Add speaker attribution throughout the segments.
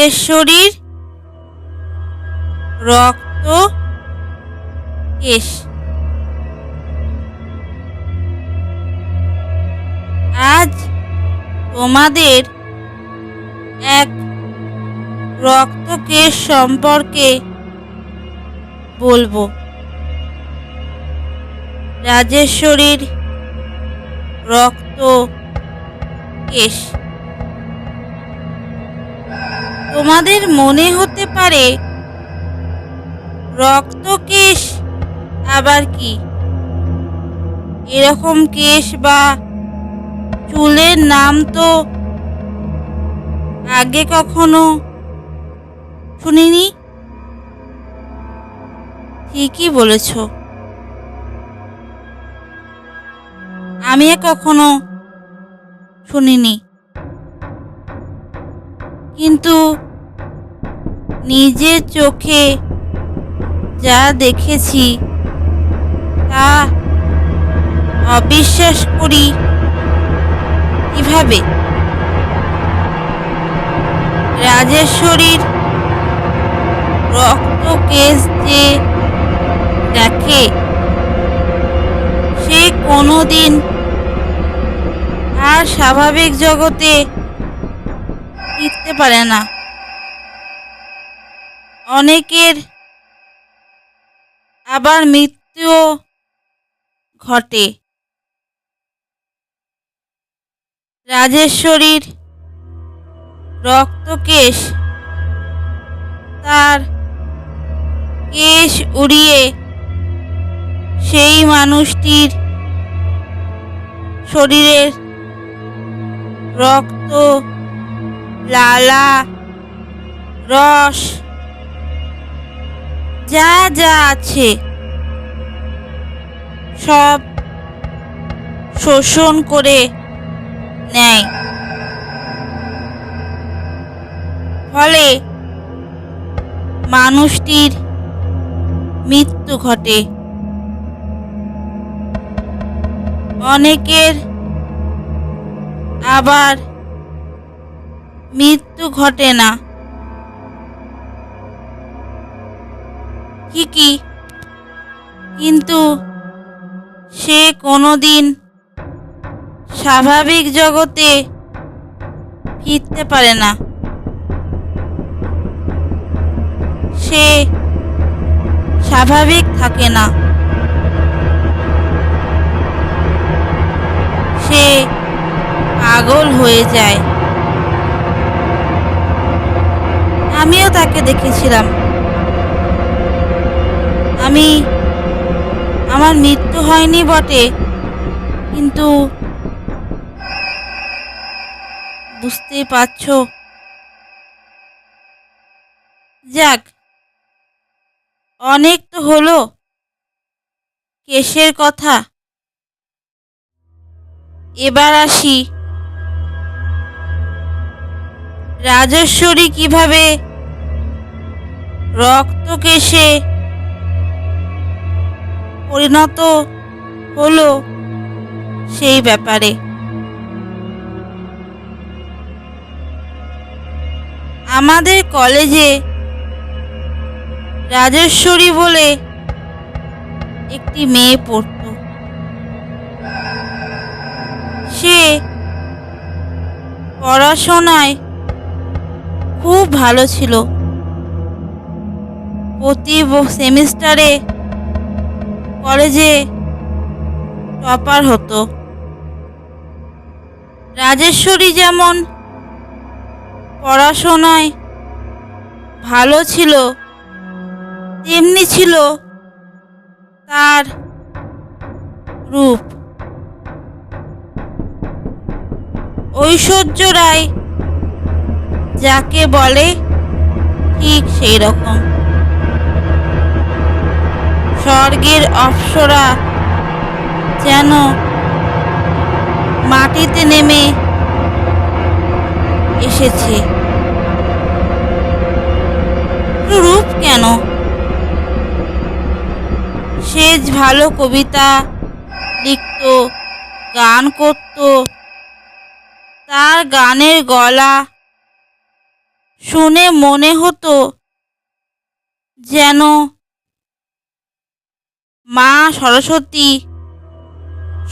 Speaker 1: রাজেশ্বরীর রক্ত কেশ। আজ তোমাদের এক রক্তকেশ সম্পর্কে বলবো। রাজেশ্বরীর রক্ত কেশ। তোমাদের মনে হতে পারে রক্তকেশ আবার কি? এরকম কেশ বা চুলের নাম তো আগে কখনো শুনিনি। ঠিকই বলেছ, আমি কখনো শুনিনি, কিন্তু নিজের চোখে যা দেখেছি তা অবিশ্বাস করি কিভাবে? রাজেশ্বরীর রক্তকেশ যে দেখে সে কোনোদিন আর স্বাভাবিক জগতে ফিরতে পারে না। অনেকের আবার মৃত্যুও ঘটে। রাজেশ্বরীর রক্তকেশ তার কেশ উড়িয়ে সেই মানুষটির শরীরের রক্ত, লালা, রস যা যা আছে সব শোষণ করে নেয়। ফলে মানুষটির মৃত্যু ঘটে। অনেকের আবার মৃত্যু ঘটে না ঠিকই, কিন্তু সে কোনোদিন স্বাভাবিক জগতে ফিরতে পারে না। সে স্বাভাবিক থাকে না, সে পাগল হয়ে যায়। আমিও তাকে দেখেছিলাম। আমার মৃত্যু হয়নি বটে, কিন্তু বুঝতেই পারছো। যাক, অনেক তো হলো কেশের কথা। এবার আসি রাজেশ্বরী কিভাবে রক্তকেশে পরিণত হলো সেই ব্যাপারে। আমাদের কলেজে রাজেশ্বরী বলে একটি মেয়ে পড়তো। সে পড়াশোনায় খুব ভালো ছিল। প্রতি সেমিস্টারে কলেজে টপার হতো। রাজেশ্বরী যেমন পড়াশোনায় ভালো ছিল, তেমনি ছিল তার রূপ। ঐশ্বর্য রায় যাকে বলে ঠিক সেই রকম। স্বর্গের অপ্সরা যেন মাটিতে নেমে এসেছে। রূপ কেন, সে ভালো কবিতা লিখত, গান করত। তার গানের গলা শুনে মনে হতো যেন মা সরস্বতী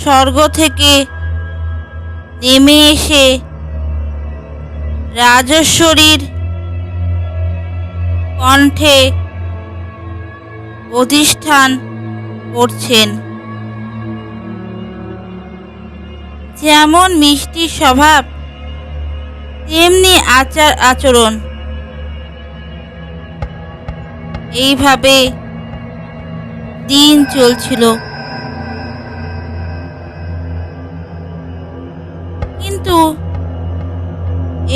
Speaker 1: স্বর্গ থেকে নেমে এসে রাজেশ্বরীর কণ্ঠে প্রতিষ্ঠান করছেন। যেমন মিষ্টি স্বভাব, তেমনি আচার আচরণ। এইভাবে দিন চলছিল। কিন্তু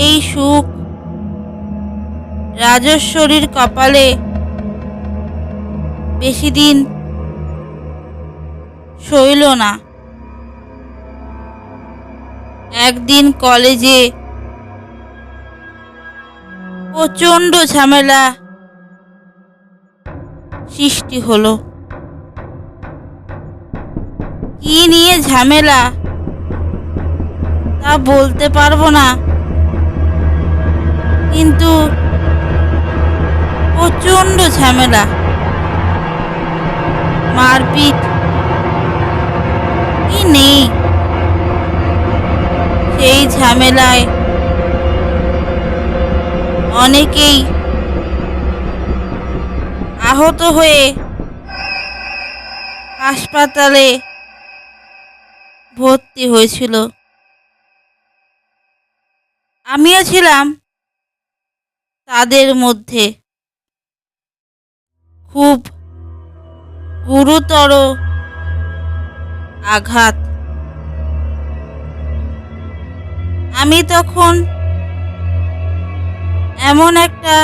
Speaker 1: এই সুখ রাজেশ্বরীর কপালে বেশি দিন সইল না। একদিন কলেজে প্রচণ্ড ঝামেলা সৃষ্টি হলো। কি নিয়ে ঝামেলা তা বলতে পারবো না, কিন্তু প্রচণ্ড ঝামেলা, মারপিট কি নেই। সেই ঝামেলায় অনেকেই আহত হয়ে হাসপাতালে ভর্তি হয়েছিল। আমিও ছিলাম তাদের মধ্যে। খুব গুরুতর আঘাত। আমি তখন এমন একটা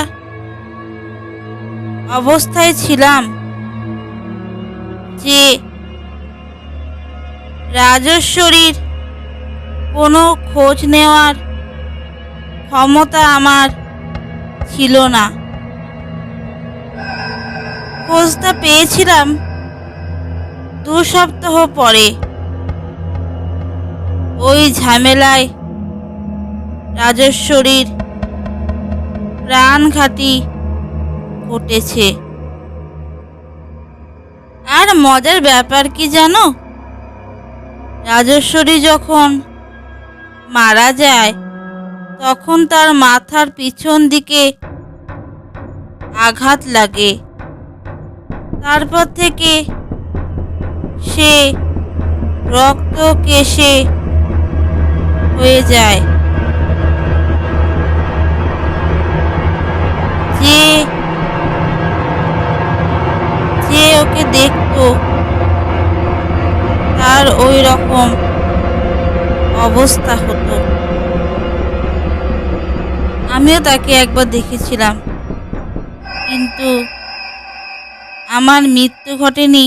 Speaker 1: অবস্থায় ছিলাম যে রাজেশ্বরীর কোনো খোঁজ নেওয়ার ক্ষমতা আমার ছিল না। খোঁজটা পেয়েছিলাম 2 সপ্তাহ পরে। ওই ঝামেলায় রাজেশ্বরীর প্রাণঘাতী ঘটেছে। আর মজার ব্যাপার কি জানো, রাজেশ্বরী যখন মারা যায় তখন তার মাথার পিছন দিকে আঘাত লাগে। তারপর থেকে সে রক্তকেশে হয়ে যায়। যে ওকে দেখতো তার ওই রকম অবস্থা হতো। আমিও তাকে একবার দেখেছিলাম, কিন্তু আমার মৃত্যু ঘটেনি।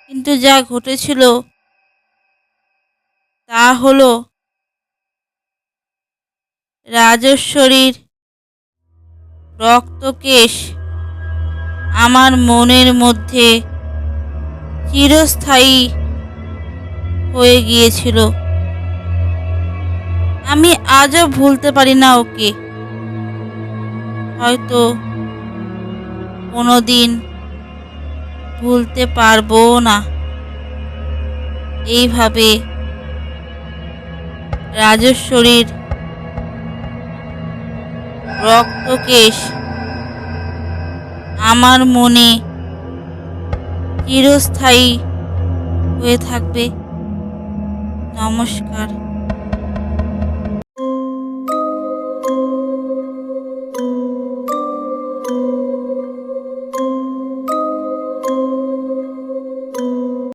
Speaker 1: কিন্তু যা ঘটেছিল তা হলো রাজেশ্বরীর রক্তকেশ আমার মনের মধ্যে চিরস্থায়ী হয়ে গিয়েছিল। আমি আজও ভুলতে পারি না ওকে। হয়তো কোনোদিন ভুলতে পারবো না। এইভাবে রাজেশ্বরীর রক্তকেশ আমার মনে চিরস্থায়ী হয়ে থাকবে। নমস্কার।